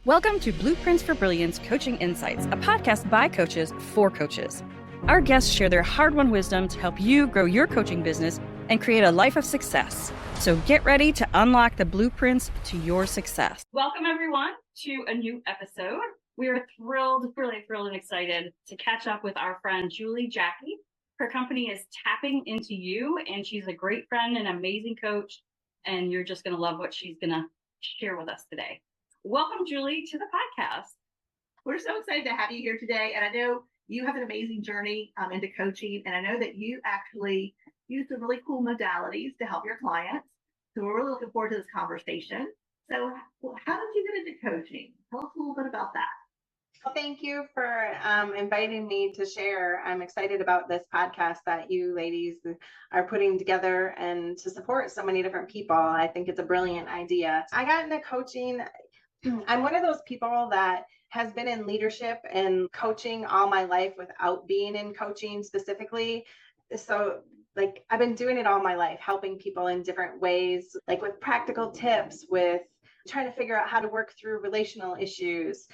Welcome to Blueprints for Brilliance Coaching Insights, a podcast by coaches for coaches. Our guests share their hard-won wisdom to help you grow your coaching business and create a life of success. So get ready to unlock the blueprints to your success. Welcome, everyone, to a new episode. We are really thrilled and excited to catch up with our friend, Julie Jacky. Her company is Tapping Into You, and she's a great friend and amazing coach, and you're just going to love what she's going to share with us today. Welcome, Julie, to the podcast. We're so excited to have you here today. And I know you have an amazing journey into coaching. And I know that you actually use some really cool modalities to help your clients. So we're really looking forward to this conversation. So how did you get into coaching? Tell us a little bit about that. Well, thank you for inviting me to share. I'm excited about this podcast that you ladies are putting together and to support so many different people. I think it's a brilliant idea. I got into coaching. I'm one of those people that has been in leadership and coaching all my life without being in coaching specifically. So I've been doing it all my life, helping people in different ways, like with practical tips, with trying to figure out how to work through relational issues.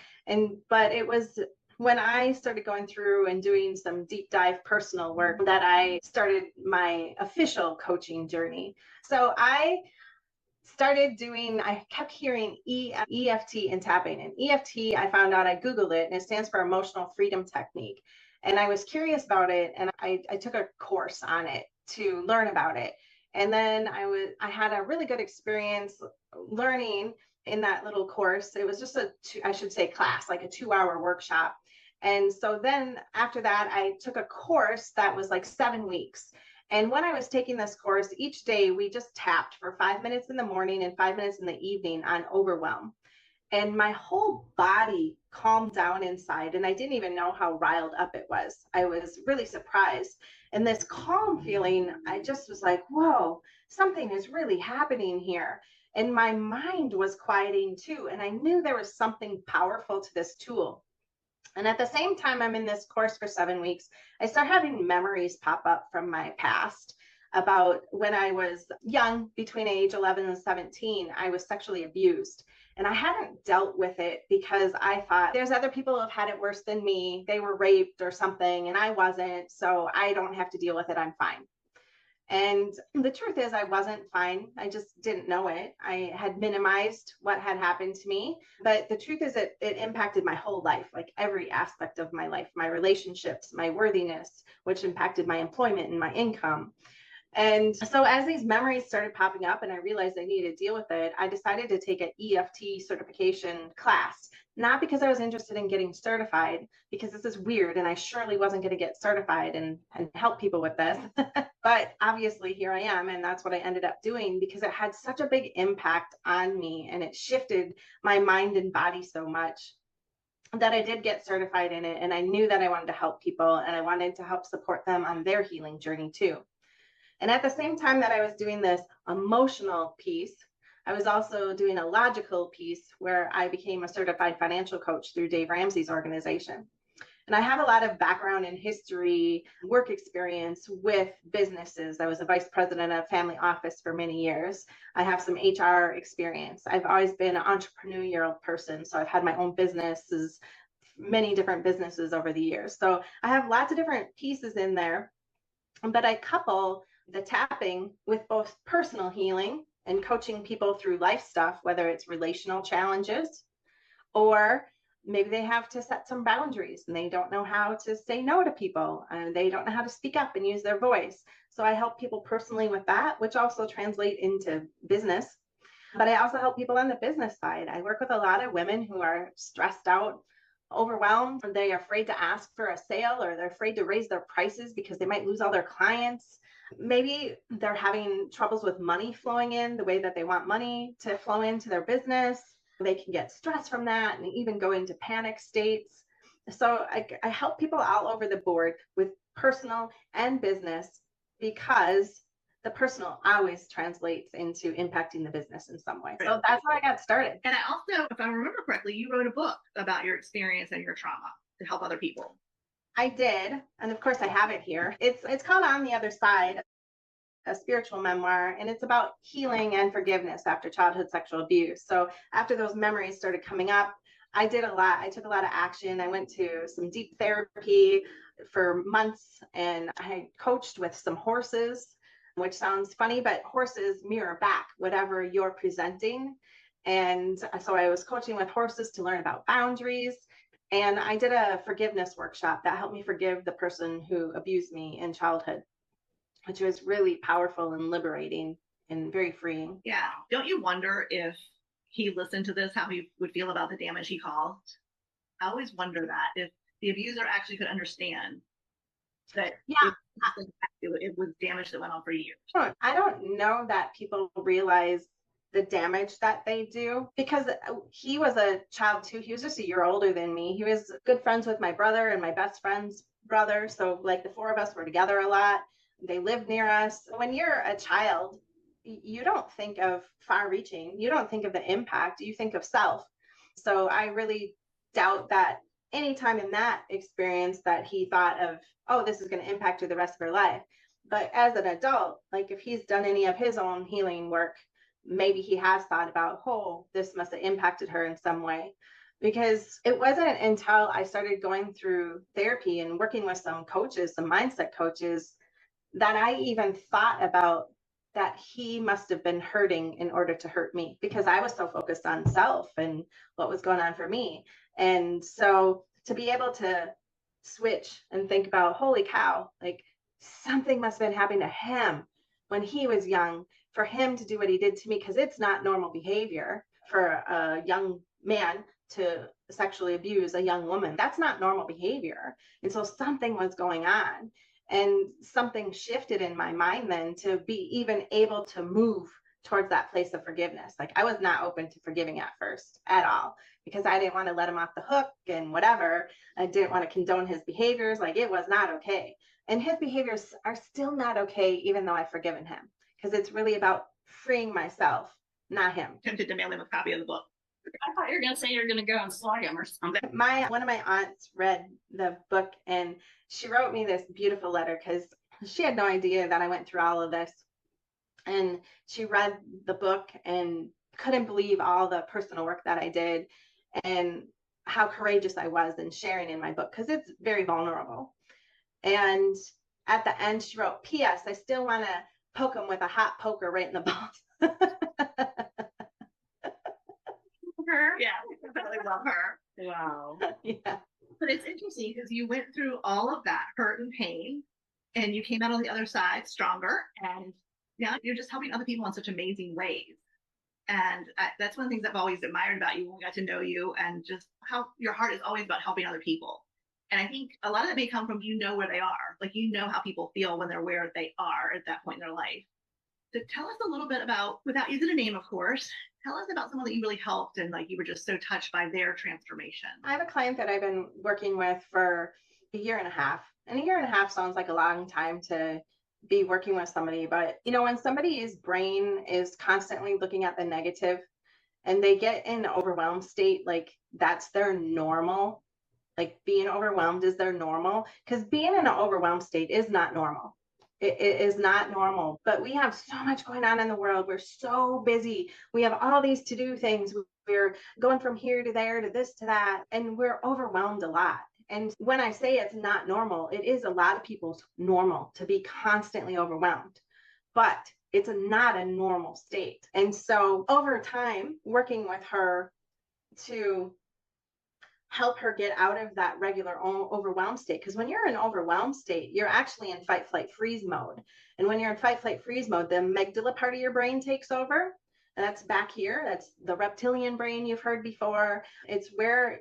But it was when I started going through and doing some deep dive personal work that I started my official coaching journey. So I kept hearing EFT and tapping. And EFT, I found out, I Googled it, and it stands for Emotional Freedom Technique. And I was curious about it, and I took a course on it to learn about it. And then I had a really good experience learning in that little course. It was just class, like a 2-hour workshop. And so then after that, I took a course that was like 7 weeks. And when I was taking this course, each day we just tapped for 5 minutes in the morning and 5 minutes in the evening on overwhelm. And my whole body calmed down inside, and I didn't even know how riled up it was. I was really surprised. And this calm feeling, I just was like, whoa, something is really happening here. And my mind was quieting too. And I knew there was something powerful to this tool. And at the same time, I'm in this course for 7 weeks, I start having memories pop up from my past about when I was young, between age 11 and 17, I was sexually abused. And I hadn't dealt with it because I thought there's other people who have had it worse than me. They were raped or something, and I wasn't. So I don't have to deal with it. I'm fine. And the truth is, I wasn't fine. I just didn't know it. I had minimized what had happened to me. But the truth is, it impacted my whole life, like every aspect of my life, my relationships, my worthiness, which impacted my employment and my income. And so as these memories started popping up and I realized I needed to deal with it, I decided to take an EFT certification class, not because I was interested in getting certified, because this is weird and I surely wasn't going to get certified and help people with this. But obviously here I am, and that's what I ended up doing because it had such a big impact on me and it shifted my mind and body so much that I did get certified in it. And I knew that I wanted to help people and I wanted to help support them on their healing journey too. And at the same time that I was doing this emotional piece, I was also doing a logical piece where I became a certified financial coach through Dave Ramsey's organization. And I have a lot of background in history, work experience with businesses. I was a vice president of a family office for many years. I have some HR experience. I've always been an entrepreneurial person. So I've had my own businesses, many different businesses over the years. So I have lots of different pieces in there, but I couple the tapping with both personal healing and coaching people through life stuff, whether it's relational challenges or maybe they have to set some boundaries and they don't know how to say no to people and they don't know how to speak up and use their voice. So I help people personally with that, which also translate into business. But I also help people on the business side. I work with a lot of women who are stressed out, overwhelmed, or they're afraid to ask for a sale, or they're afraid to raise their prices because they might lose all their clients. Maybe they're having troubles with money flowing in the way that they want money to flow into their business. They can get stressed from that and even go into panic states. So I help people all over the board with personal and business because the personal always translates into impacting the business in some way. So that's how I got started. And I also, if I remember correctly, you wrote a book about your experience and your trauma to help other people. I did. And of course I have it here. It's called On the Other Side, a spiritual memoir, and it's about healing and forgiveness after childhood sexual abuse. So after those memories started coming up, I did a lot. I took a lot of action. I went to some deep therapy for months, and I coached with some horses, which sounds funny, but horses mirror back whatever you're presenting. And so I was coaching with horses to learn about boundaries. And I did a forgiveness workshop that helped me forgive the person who abused me in childhood, which was really powerful and liberating and very freeing. Yeah. Don't you wonder if he listened to this, how he would feel about the damage he caused? I always wonder that if the abuser actually could understand that it was damage that went on for years. I don't know that people realize the damage that they do, because he was a child too. He was just a year older than me. He was good friends with my brother and my best friend's brother. So like the four of us were together a lot. They lived near us. When you're a child, you don't think of far reaching. You don't think of the impact. You think of self. So I really doubt that anytime in that experience that he thought of, oh, this is going to impact her the rest of her life. But as an adult, like if he's done any of his own healing work, maybe he has thought about, oh, this must have impacted her in some way. Because it wasn't until I started going through therapy and working with some coaches, some mindset coaches, that I even thought about that he must have been hurting in order to hurt me, because I was so focused on self and what was going on for me. And so to be able to switch and think about, holy cow, like something must have been happening to him when he was young for him to do what he did to me, because it's not normal behavior for a young man to sexually abuse a young woman. That's not normal behavior. And so something was going on. And something shifted in my mind then to be even able to move towards that place of forgiveness. Like I was not open to forgiving at first at all, because I didn't want to let him off the hook and whatever. I didn't want to condone his behaviors. Like it was not okay. And his behaviors are still not okay, even though I've forgiven him, because it's really about freeing myself, not him. Tempted to mail him a copy of the book. I thought you were going to say you're going to go and slug him or something. One of my aunts read the book, and she wrote me this beautiful letter, because she had no idea that I went through all of this. And she read the book and couldn't believe all the personal work that I did and how courageous I was in sharing in my book, because it's very vulnerable. And at the end, she wrote, P.S. I still want to poke him with a hot poker right in the balls. Her. Yeah, I really love her. Wow. Yeah. But it's interesting because you went through all of that hurt and pain, and you came out on the other side stronger, and now you're just helping other people in such amazing ways. And that's one of the things I've always admired about you when we got to know you, and just how your heart is always about helping other people. And I think a lot of that may come from, you know, where they are. Like, you know how people feel when they're where they are at that point in their life. So tell us a little bit about, without using a name, of course, tell us about someone that you really helped and like you were just so touched by their transformation. I have a client that I've been working with for a year and a half. And a year and a half sounds like a long time to be working with somebody. But, you know, when somebody's brain is constantly looking at the negative and they get in an overwhelmed state, like that's their normal. Like being overwhelmed is their normal, because being in an overwhelmed state is not normal. It is not normal, but we have so much going on in the world. We're so busy. We have all these to-do things. We're going from here to there to this to that, and we're overwhelmed a lot. And when I say it's not normal, it is a lot of people's normal to be constantly overwhelmed, but it's not a normal state. And so over time, working with her to help her get out of that regular overwhelmed state. Because when you're in overwhelmed state, you're actually in fight, flight, freeze mode. And when you're in fight, flight, freeze mode, the amygdala part of your brain takes over. And that's back here. That's the reptilian brain you've heard before. It's where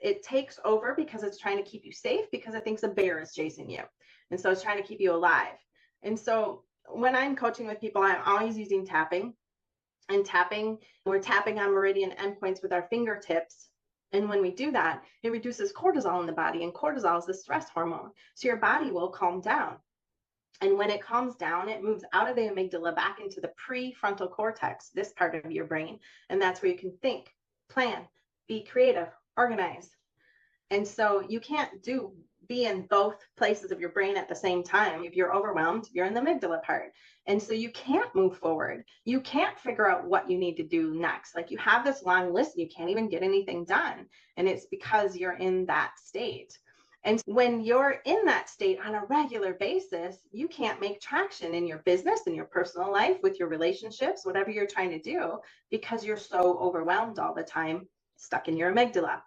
it takes over because it's trying to keep you safe, because it thinks a bear is chasing you. And so it's trying to keep you alive. And so when I'm coaching with people, I'm always using tapping. And tapping, we're tapping on meridian endpoints with our fingertips. And when we do that, it reduces cortisol in the body, and cortisol is the stress hormone. So your body will calm down. And when it calms down, it moves out of the amygdala back into the prefrontal cortex, this part of your brain. And that's where you can think, plan, be creative, organize. And so you can't do be in both places of your brain at the same time. If you're overwhelmed, you're in the amygdala part. And so you can't move forward. You can't figure out what you need to do next. Like you have this long list, and you can't even get anything done. And it's because you're in that state. And when you're in that state on a regular basis, you can't make traction in your business, in your personal life, with your relationships, whatever you're trying to do, because you're so overwhelmed all the time, stuck in your amygdala.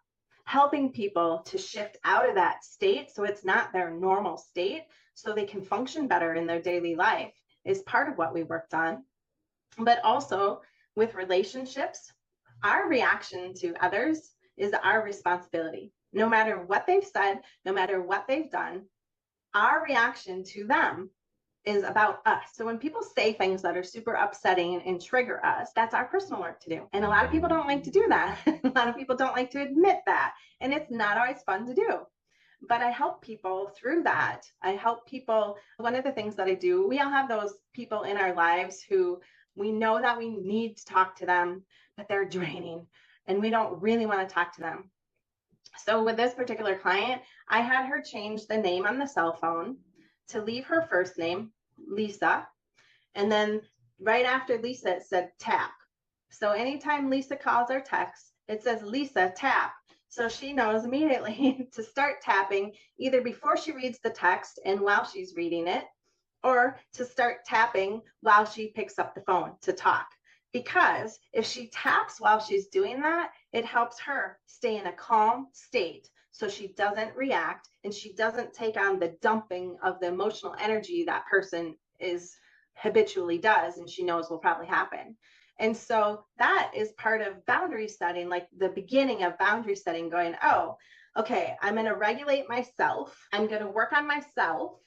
Helping people to shift out of that state so it's not their normal state, so they can function better in their daily life, is part of what we worked on. But also with relationships, our reaction to others is our responsibility. No matter what they've said, no matter what they've done, our reaction to them is about us. So when people say things that are super upsetting and trigger us, that's our personal work to do. And a lot of people don't like to do that. A lot of people don't like to admit that. And it's not always fun to do. But I help people through that. I help people. One of the things that I do, we all have those people in our lives who we know that we need to talk to them, but they're draining and we don't really want to talk to them. So with this particular client, I had her change the name on the cell phone to leave her first name, Lisa. And then right after Lisa, it said tap. So anytime Lisa calls or texts, it says Lisa tap. So she knows immediately to start tapping either before she reads the text and while she's reading it, or to start tapping while she picks up the phone to talk. Because if she taps while she's doing that, it helps her stay in a calm state so she doesn't react and she doesn't take on the dumping of the emotional energy that person is habitually does and she knows will probably happen. And so that is part of boundary setting, like the beginning of boundary setting, going, oh, okay, I'm going to regulate myself. I'm going to work on myself.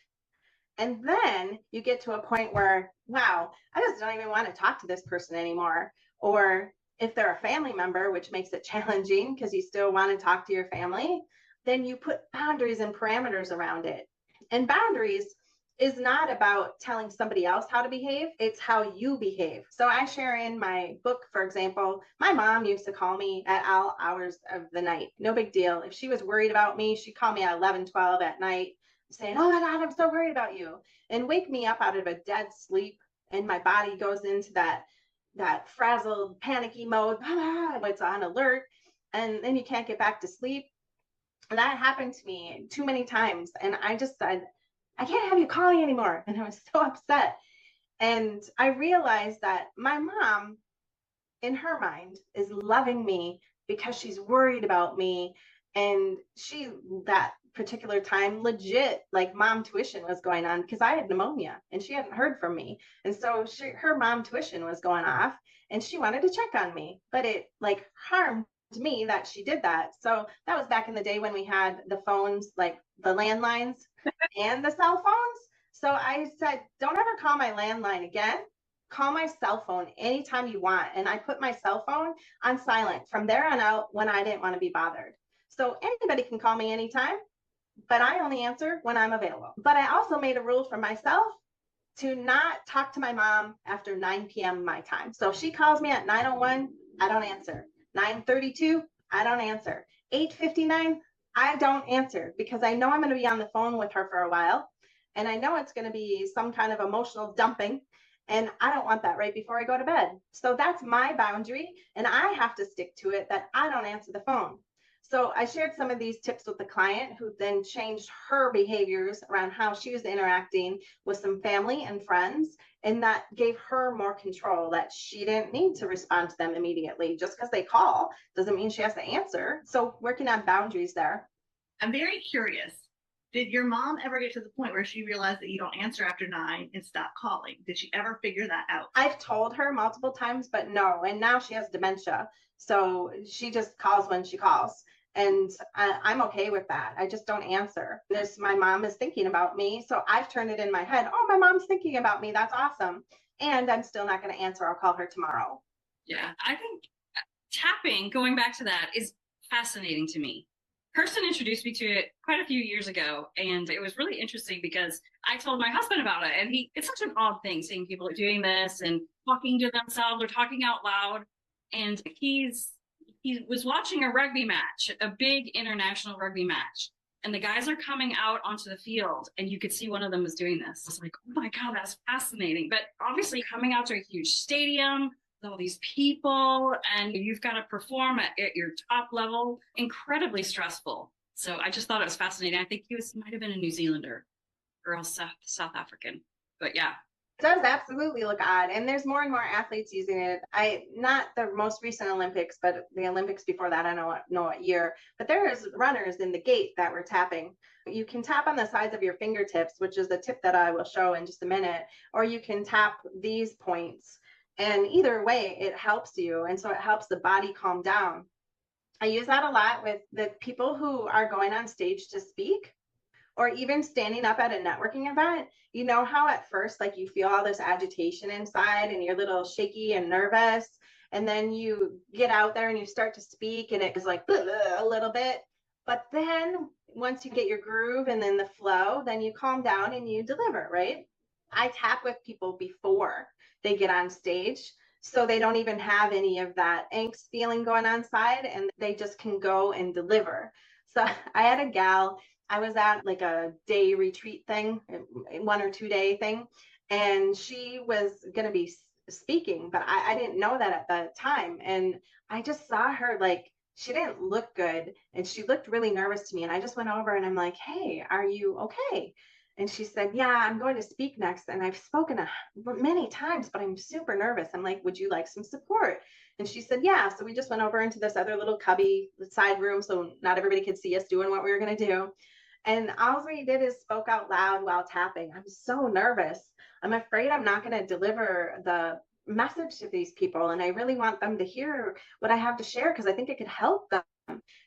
And then you get to a point where, wow, I just don't even want to talk to this person anymore. Or if they're a family member, which makes it challenging because you still want to talk to your family, then you put boundaries and parameters around it. And boundaries is not about telling somebody else how to behave. It's how you behave. So I share in my book, for example, my mom used to call me at all hours of the night. No big deal. If she was worried about me, she'd call me at 11, 12 at night saying, oh my God, I'm so worried about you, and wake me up out of a dead sleep. And my body goes into that frazzled, panicky mode. It's on alert. And then you can't get back to sleep. And that happened to me too many times. And I just said, I can't have you calling anymore. And I was so upset. And I realized that my mom, in her mind, is loving me because she's worried about me. And she, that particular time, legit, like mom tuition was going on because I had pneumonia and she hadn't heard from me. And so her mom tuition was going off and she wanted to check on me, but it like harmed me that she did that. So that was back in the day when we had the phones, like the landlines and the cell phones. So I said, don't ever call my landline again. Call my cell phone anytime you want. And I put my cell phone on silent from there on out when I didn't want to be bothered. So anybody can call me anytime, but I only answer when I'm available. But I also made a rule for myself to not talk to my mom after 9 p.m. my time. So if she calls me at 9:01, I don't answer. 9:32, I don't answer. 8:59, I don't answer because I know I'm going to be on the phone with her for a while. And I know it's going to be some kind of emotional dumping. And I don't want that right before I go to bed. So that's my boundary. And I have to stick to it that I don't answer the phone. So I shared some of these tips with the client who then changed her behaviors around how she was interacting with some family and friends. And that gave her more control, that she didn't need to respond to them immediately. Just because they call doesn't mean she has to answer. So working on boundaries there. I'm very curious. Did your mom ever get to the point where she realized that you don't answer after 9 and stop calling? Did she ever figure that out? I've told her multiple times, but no. And now she has dementia. So she just calls when she calls. And I'm okay with that. I just don't answer. My mom is thinking about me. So I've turned it in my head. Oh, my mom's thinking about me. That's awesome. And I'm still not going to answer. I'll call her tomorrow. Yeah, I think tapping, going back to that, is fascinating to me. Kirsten introduced me to it quite a few years ago, and it was really interesting because I told my husband about it, and it's such an odd thing seeing people doing this and talking to themselves or talking out loud. And he was watching a rugby match, a big international rugby match. and the guys are coming out onto the field, and you could see one of them was doing this. It's like, oh my God, that's fascinating. But obviously coming out to a huge stadium with all these people, and you've got to perform at your top level, incredibly stressful. So I just thought it was fascinating. I think might have been a New Zealander or else South African, but yeah. It does absolutely look odd, and there's more and more athletes using it. Not the most recent Olympics, but the Olympics before that, I don't know what year, but there's runners in the gate that were tapping. You can tap on the sides of your fingertips, which is the tip that I will show in just a minute, or you can tap these points, and either way it helps you, and so it helps the body calm down. I use that a lot with the people who are going on stage to speak, or even standing up at a networking event. You know how at first, like, you feel all this agitation inside and you're a little shaky and nervous, and then you get out there and you start to speak and it is like a little bit, but then once you get your groove and then the flow, then you calm down and you deliver, right? I tap with people before they get on stage, so they don't even have any of that angst feeling going on inside, and they just can go and deliver. So I had a gal, I was at like a day retreat thing, 1 or 2 day thing, and she was going to be speaking, but I didn't know that at the time. And I just saw her, like, she didn't look good and she looked really nervous to me. And I just went over and I'm like, hey, are you okay? And she said, yeah, I'm going to speak next. And I've spoken many times, but I'm super nervous. I'm like, would you like some support? And she said, yeah. So we just went over into this other little cubby side room, so not everybody could see us doing what we were going to do. And all we did is spoke out loud while tapping. I'm so nervous. I'm afraid I'm not going to deliver the message to these people. And I really want them to hear what I have to share, because I think it could help them.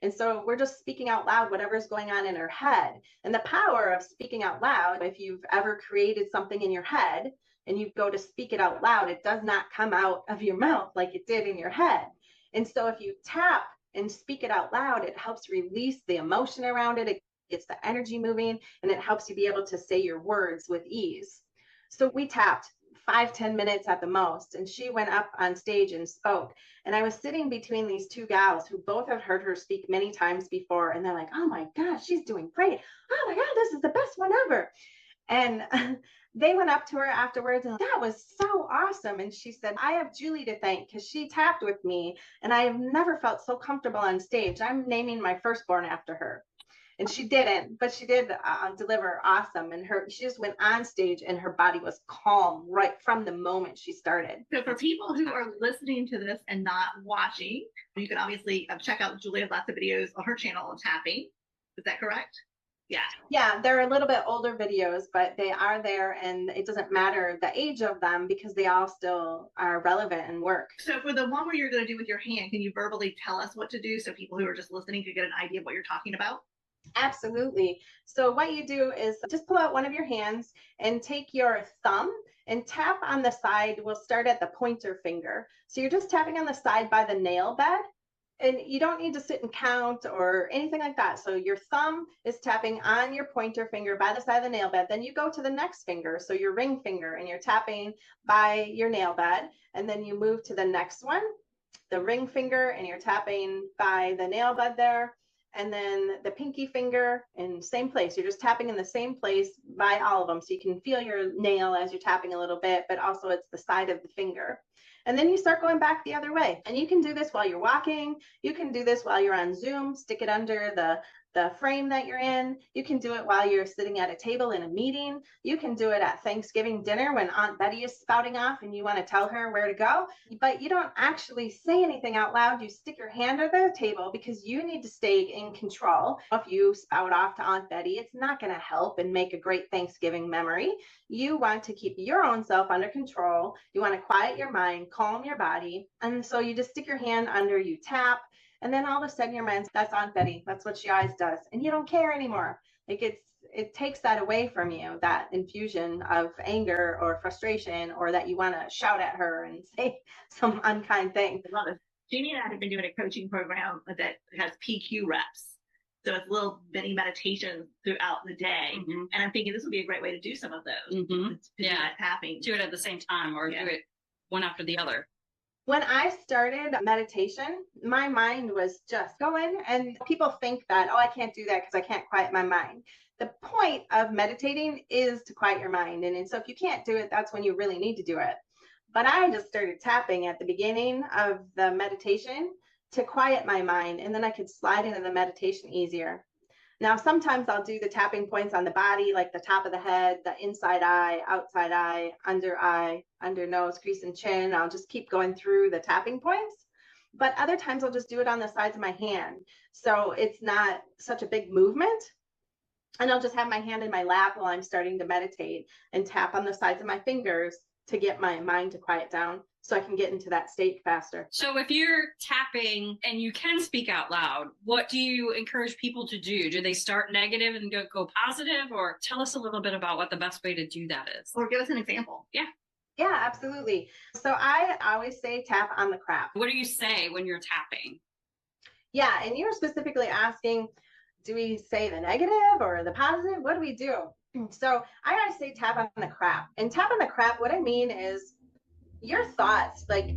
And so we're just speaking out loud, whatever's going on in her head. And the power of speaking out loud, if you've ever created something in your head and you go to speak it out loud, it does not come out of your mouth like it did in your head. And so if you tap and speak it out loud, it helps release the emotion around it. It gets the energy moving, and it helps you be able to say your words with ease. So we tapped 5-10 minutes at the most, and she went up on stage and spoke. And I was sitting between these two gals who both have heard her speak many times before, and they're like, oh my gosh, she's doing great. Oh my God, this is the best one ever. And they went up to her afterwards and that was so awesome. And she said, I have Julie to thank because she tapped with me and I have never felt so comfortable on stage. I'm naming my firstborn after her. And she didn't, but she did deliver awesome. And she just went on stage and her body was calm right from the moment she started. So for people who are listening to this and not watching, you can obviously check out Julie has lots of videos on her channel on tapping. Is that correct? Yeah. Yeah, they're a little bit older videos, but they are there, and it doesn't matter the age of them because they all still are relevant and work. So for the one where you're going to do with your hand, can you verbally tell us what to do so people who are just listening could get an idea of what you're talking about? Absolutely. So what you do is just pull out one of your hands and take your thumb and tap on the side. We'll start at the pointer finger. So you're just tapping on the side by the nail bed. And you don't need to sit and count or anything like that. So your thumb is tapping on your pointer finger by the side of the nail bed. Then you go to the next finger, so your ring finger, and you're tapping by your nail bed. And then you move to the next one, the ring finger, and you're tapping by the nail bed there. And then the pinky finger in same place. You're just tapping in the same place by all of them. So you can feel your nail as you're tapping a little bit, but also it's the side of the finger. And then you start going back the other way. And you can do this while you're walking. You can do this while you're on Zoom. Stick it under the frame that you're in. You can do it while you're sitting at a table in a meeting. You can do it at Thanksgiving dinner when Aunt Betty is spouting off and you want to tell her where to go. But you don't actually say anything out loud. You stick your hand under the table because you need to stay in control. If you spout off to Aunt Betty, it's not going to help and make a great Thanksgiving memory. You want to keep your own self under control. You want to quiet your mind, calm your body. And so you just stick your hand under, you tap, and then all of a sudden your mind's, that's Aunt Betty. That's what she always does. And you don't care anymore. Like it takes that away from you, that infusion of anger or frustration, or that you want to shout at her and say some unkind thing. I love it. Jeanne and I have been doing a coaching program that has PQ reps. So it's little mini meditations throughout the day. Mm-hmm. And I'm thinking this would be a great way to do some of those. Mm-hmm. Yeah. Tapping. Do it at the same time or do it one after the other. When I started meditation, my mind was just going, and people think that, oh, I can't do that because I can't quiet my mind. The point of meditating is to quiet your mind. And so if you can't do it, that's when you really need to do it. But I just started tapping at the beginning of the meditation to quiet my mind, and then I could slide into the meditation easier. Now, sometimes I'll do the tapping points on the body, like the top of the head, the inside eye, under nose, crease, and chin. I'll just keep going through the tapping points. But other times I'll just do it on the sides of my hand. So it's not such a big movement. And I'll just have my hand in my lap while I'm starting to meditate and tap on the sides of my fingers to get my mind to quiet down so I can get into that state faster. So if you're tapping and you can speak out loud, what do you encourage people to do? Do they start negative and go positive? Or tell us a little bit about what the best way to do that is. Or give us an example. Yeah, absolutely. So I always say tap on the crap. What do you say when you're tapping? Yeah, and you're specifically asking, do we say the negative or the positive? What do we do? So I always say tap on the crap. And tap on the crap, what I mean is your thoughts, like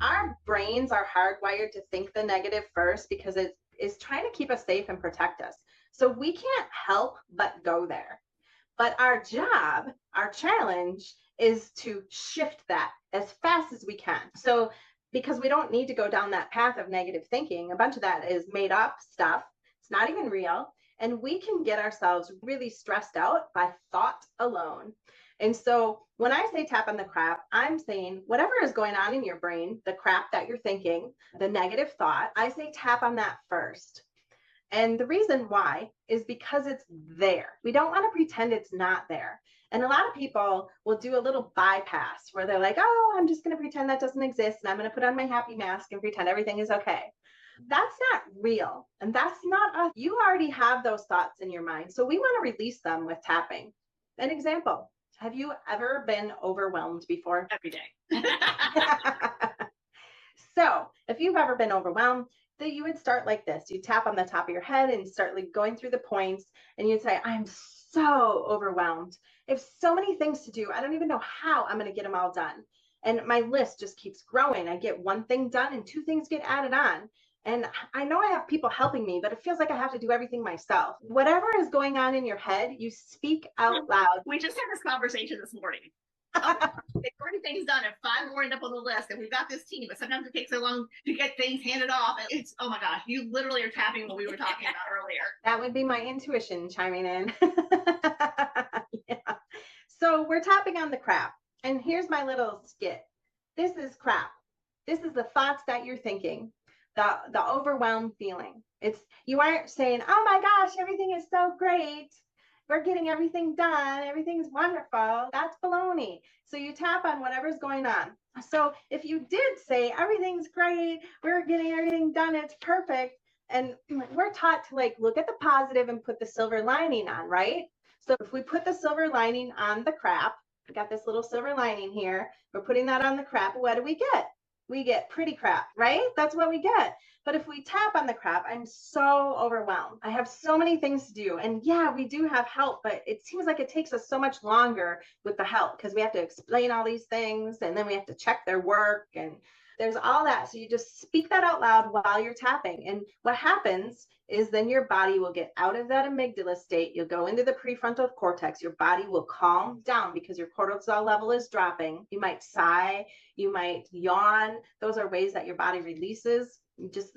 our brains are hardwired to think the negative first because it is trying to keep us safe and protect us. So we can't help but go there. But our job, our challenge is to shift that as fast as we can. So because we don't need to go down that path of negative thinking, a bunch of that is made up stuff. It's not even real. And we can get ourselves really stressed out by thought alone. And so when I say tap on the crap, I'm saying whatever is going on in your brain, the crap that you're thinking, the negative thought, I say tap on that first. And the reason why is because it's there. We don't want to pretend it's not there. And a lot of people will do a little bypass where they're like, oh, I'm just going to pretend that doesn't exist. And I'm going to put on my happy mask and pretend everything is okay. That's not real. And that's not us. You already have those thoughts in your mind. So we want to release them with tapping. An example. Have you ever been overwhelmed before? Every day. So if you've ever been overwhelmed, then you would start like this. You tap on the top of your head and start like going through the points, and you'd say, I'm so overwhelmed. I have so many things to do. I don't even know how I'm going to get them all done. And my list just keeps growing. I get one thing done and two things get added on. And I know I have people helping me, but it feels like I have to do everything myself. Whatever is going on in your head, you speak out loud. We just had this conversation this morning. It's 30 things done and 5 more end up on the list, and we've got this team, but sometimes it takes so long to get things handed off. And it's, oh my gosh, you literally are tapping what we were talking about earlier. That would be my intuition chiming in. Yeah. So we're tapping on the crap. And here's my little skit. This is crap. This is the thoughts that you're thinking. The overwhelmed feeling. It's, you aren't saying, oh my gosh, everything is so great. We're getting everything done. Everything's wonderful. That's baloney. So you tap on whatever's going on. So if you did say everything's great, we're getting everything done, it's perfect. And we're taught to like look at the positive and put the silver lining on, right? So if we put the silver lining on the crap, we got this little silver lining here. We're putting that on the crap. What do we get? We get pretty crap, right? That's what we get. But if we tap on the crap, I'm so overwhelmed. I have so many things to do. And yeah, we do have help, but it seems like it takes us so much longer with the help because we have to explain all these things and then we have to check their work and there's all that. So you just speak that out loud while you're tapping. And what happens is then your body will get out of that amygdala state. You'll go into the prefrontal cortex. Your body will calm down because your cortisol level is dropping. You might sigh, you might yawn. Those are ways that your body releases.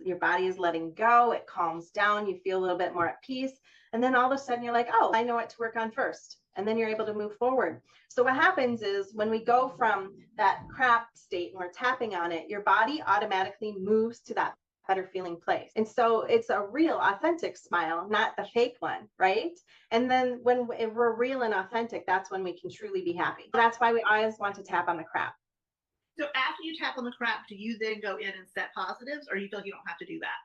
Your body is letting go. It calms down. You feel a little bit more at peace. And then all of a sudden you're like, oh, I know what to work on first. And then you're able to move forward. So what happens is when we go from that crap state and we're tapping on it, your body automatically moves to that better feeling place. And so it's a real authentic smile, not the fake one, right? And then when we're real and authentic, that's when we can truly be happy. That's why we always want to tap on the crap. So after you tap on the crap, do you then go in and set positives, or you feel like you don't have to do that?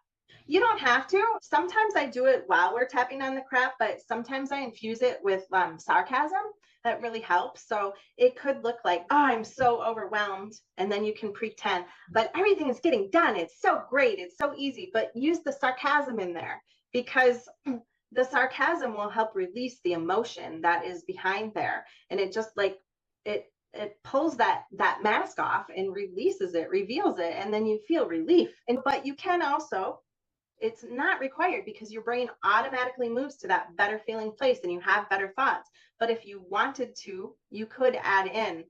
You don't have to. Sometimes I do it while we're tapping on the crap, but sometimes I infuse it with sarcasm. That really helps. So it could look like, oh, I'm so overwhelmed. And then you can pretend, but everything is getting done. It's so great. It's so easy. But use the sarcasm in there because the sarcasm will help release the emotion that is behind there. And it just like, it it pulls that mask off and releases it, reveals it, and then you feel relief. But you can also, it's not required because your brain automatically moves to that better feeling place and you have better thoughts. But if you wanted to, you could add in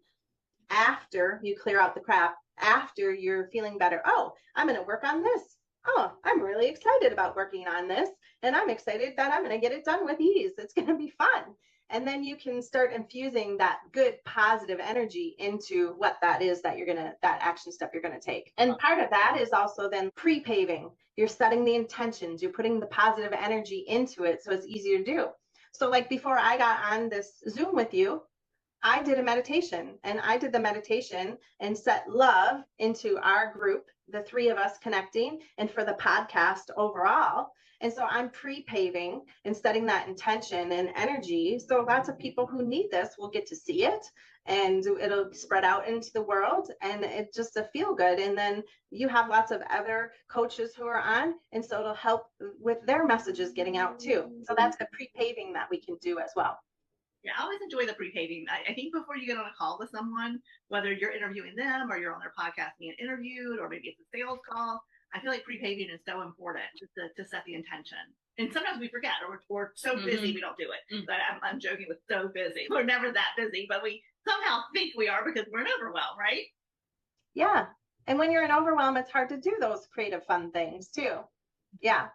after you clear out the crap, after you're feeling better. Oh, I'm going to work on this. Oh, I'm really excited about working on this. And I'm excited that I'm going to get it done with ease. It's going to be fun. And then you can start infusing that good positive energy into what that is that that action step you're going to take. And part of that is also then pre-paving. You're setting the intentions, you're putting the positive energy into it so it's easier to do. So like before I got on this Zoom with you, I did a meditation, and I did the meditation and set love into our group, the three of us connecting, and for the podcast overall. And so I'm pre-paving and setting that intention and energy. So lots of people who need this will get to see it, and it'll spread out into the world, and it's just a feel good. And then you have lots of other coaches who are on, and so it'll help with their messages getting out too. So that's the pre-paving that we can do as well. Yeah, I always enjoy the pre-paving. I think before you get on a call with someone, whether you're interviewing them or you're on their podcast being interviewed, or maybe it's a sales call, I feel like pre-paving is so important just to set the intention. And sometimes we forget, or we're so busy we don't do it. But I'm joking with so busy. We're never that busy, but we somehow think we are because we're in overwhelm, right? Yeah. And when you're in overwhelm, it's hard to do those creative, fun things too. Yeah.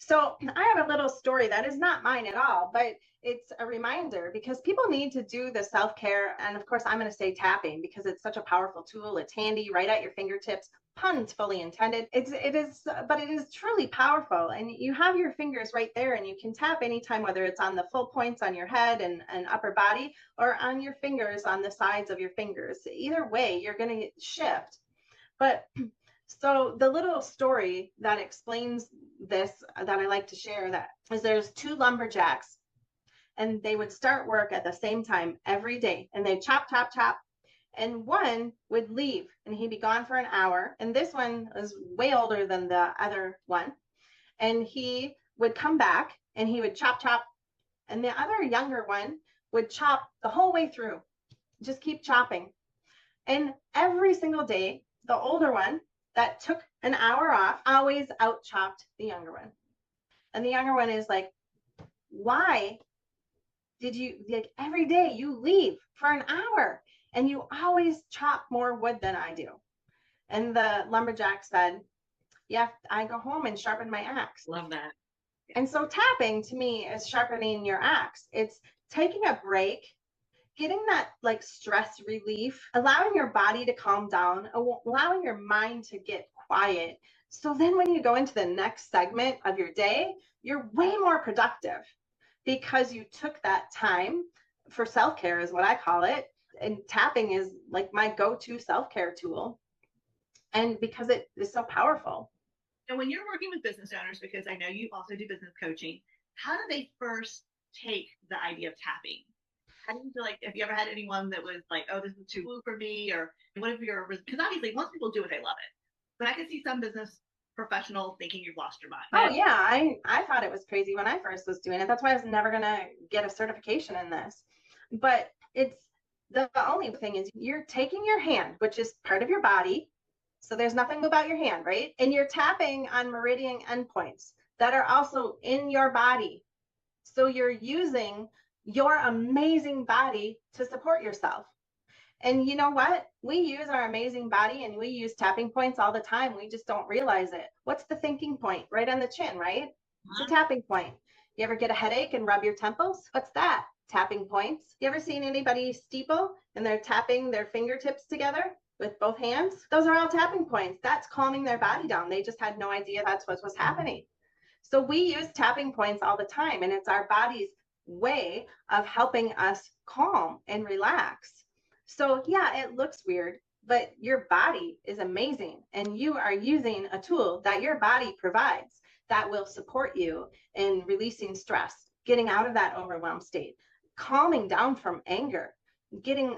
So I have a little story that is not mine at all, but it's a reminder because people need to do the self-care. And of course, I'm going to say tapping because it's such a powerful tool. It's handy right at your fingertips. Puns fully intended. It is truly powerful. And you have your fingers right there, and you can tap anytime, whether it's on the full points on your head and upper body, or on your fingers on the sides of your fingers. Either way, you're going to shift. But so the little story that explains this that I like to share that is there's two lumberjacks, and they would start work at the same time every day, and they chop, chop, chop. And one would leave and he'd be gone for an hour. And this one was way older than the other one. And he would come back and he would chop, chop. And the other younger one would chop the whole way through, just keep chopping. And every single day, the older one that took an hour off always out chopped the younger one. And the younger one is like, why did you, like, every day you leave for an hour and you always chop more wood than I do? And the lumberjack said, yeah, I go home and sharpen my axe. Love that. And so tapping to me is sharpening your axe. It's taking a break, getting that like stress relief, allowing your body to calm down, allowing your mind to get quiet. So then when you go into the next segment of your day, you're way more productive because you took that time for self-care is what I call it. And tapping is like my go-to self-care tool. And because it is so powerful. And when you're working with business owners, because I know you also do business coaching, how do they first take the idea of tapping? How do you feel like, have you ever had anyone that was like, oh, this is too woo for me? Or what if you're, because obviously most people do it, they love it. But I can see some business professional thinking you've lost your mind. Oh yeah, I thought it was crazy when I first was doing it. That's why I was never gonna get a certification in this. But it's the only thing is you're taking your hand, which is part of your body. So there's nothing about your hand, right? And you're tapping on meridian endpoints that are also in your body. So you're using your amazing body to support yourself. And you know what? We use our amazing body and we use tapping points all the time. We just don't realize it. What's the thinking point? Right on the chin, right? It's a tapping point. You ever get a headache and rub your temples? What's that? Tapping points. You ever seen anybody steeple and they're tapping their fingertips together with both hands? Those are all tapping points. That's calming their body down. They just had no idea that's what was happening. So we use tapping points all the time, and it's our body's way of helping us calm and relax. So yeah, it looks weird, but your body is amazing, and you are using a tool that your body provides that will support you in releasing stress, getting out of that overwhelmed state, calming down from anger,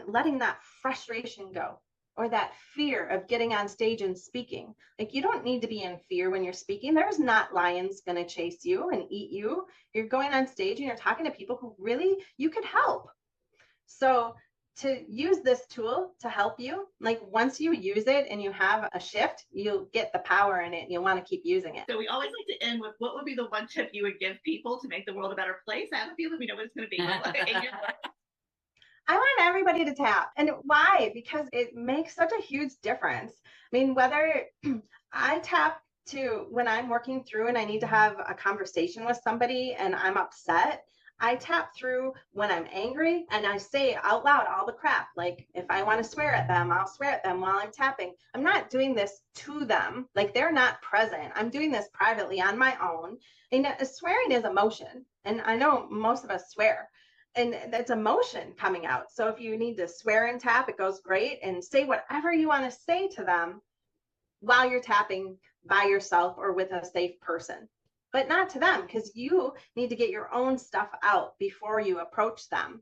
letting that frustration go, or that fear of getting on stage and speaking. Like, you don't need to be in fear when you're speaking. There's not lions going to chase you and eat you. You're going on stage and you're talking to people who really you could help. So to use this tool to help you. Like once you use it and you have a shift, you'll get the power in it and you'll want to keep using it. So we always like to end with what would be the one tip you would give people to make the world a better place? I have a feeling we know what it's going to be. I want everybody to tap. And why? Because it makes such a huge difference. I mean, whether I tap to when I'm working through and I need to have a conversation with somebody and I'm upset, I tap through when I'm angry and I say out loud all the crap. Like if I want to swear at them, I'll swear at them while I'm tapping. I'm not doing this to them. Like they're not present. I'm doing this privately on my own. And swearing is emotion. And I know most of us swear. And that's emotion coming out. So if you need to swear and tap, it goes great. And say whatever you want to say to them while you're tapping by yourself or with a safe person. But not to them, because you need to get your own stuff out before you approach them,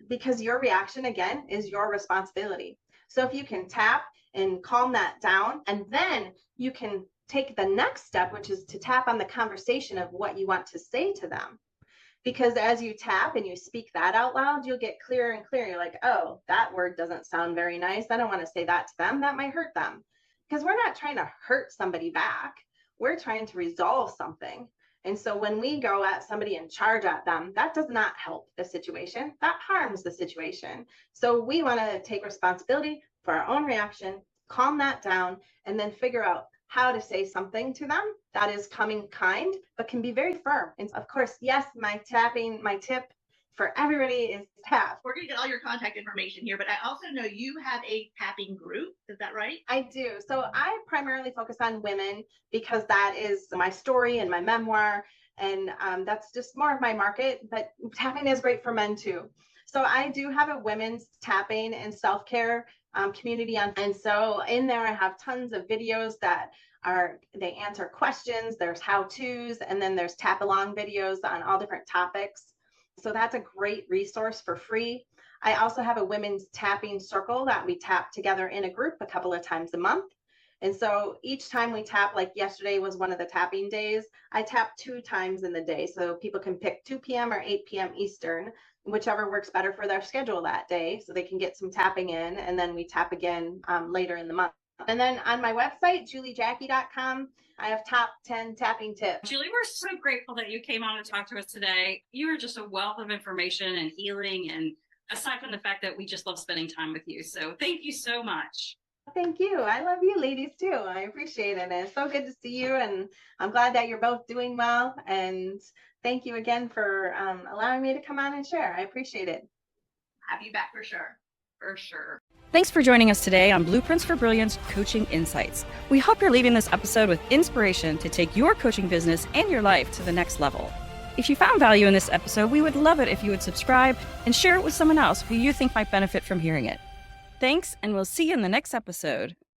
because your reaction, again, is your responsibility. So if you can tap and calm that down, and then you can take the next step, which is to tap on the conversation of what you want to say to them. Because as you tap and you speak that out loud, you'll get clearer and clearer. You're like, oh, that word doesn't sound very nice. I don't want to say that to them. That might hurt them. Because we're not trying to hurt somebody back. We're trying to resolve something. And so when we go at somebody and charge at them, that does not help the situation. That harms the situation. So we want to take responsibility for our own reaction, calm that down, and then figure out how to say something to them that is coming kind, but can be very firm. And of course, yes, my tip for everybody is tap. We're going to get all your contact information here, but I also know you have a tapping group. Is that right? I do. So I primarily focus on women because that is my story and my memoir. And that's just more of my market, but tapping is great for men too. So I do have a women's tapping and self-care community on. And so in there, I have tons of videos that they answer questions. There's how-tos, and then there's tap along videos on all different topics. So that's a great resource for free. I also have a women's tapping circle that we tap together in a group a couple of times a month. And so each time we tap, like yesterday was one of the tapping days, I tap 2 times in the day. So people can pick 2 p.m. or 8 p.m. Eastern, whichever works better for their schedule that day, so they can get some tapping in, and then we tap again later in the month. And then on my website, juliejacky.com, I have top 10 tapping tips. Julie, we're so grateful that you came on and talked to us today. You are just a wealth of information and healing, and aside from the fact that we just love spending time with you. So thank you so much. Thank you. I love you ladies too. I appreciate it. And it's so good to see you. And I'm glad that you're both doing well. And thank you again for allowing me to come on and share. I appreciate it. Have you back for sure. For sure. Thanks for joining us today on Blueprints for Brilliance Coaching Insights. We hope you're leaving this episode with inspiration to take your coaching business and your life to the next level. If you found value in this episode, we would love it if you would subscribe and share it with someone else who you think might benefit from hearing it. Thanks, and we'll see you in the next episode.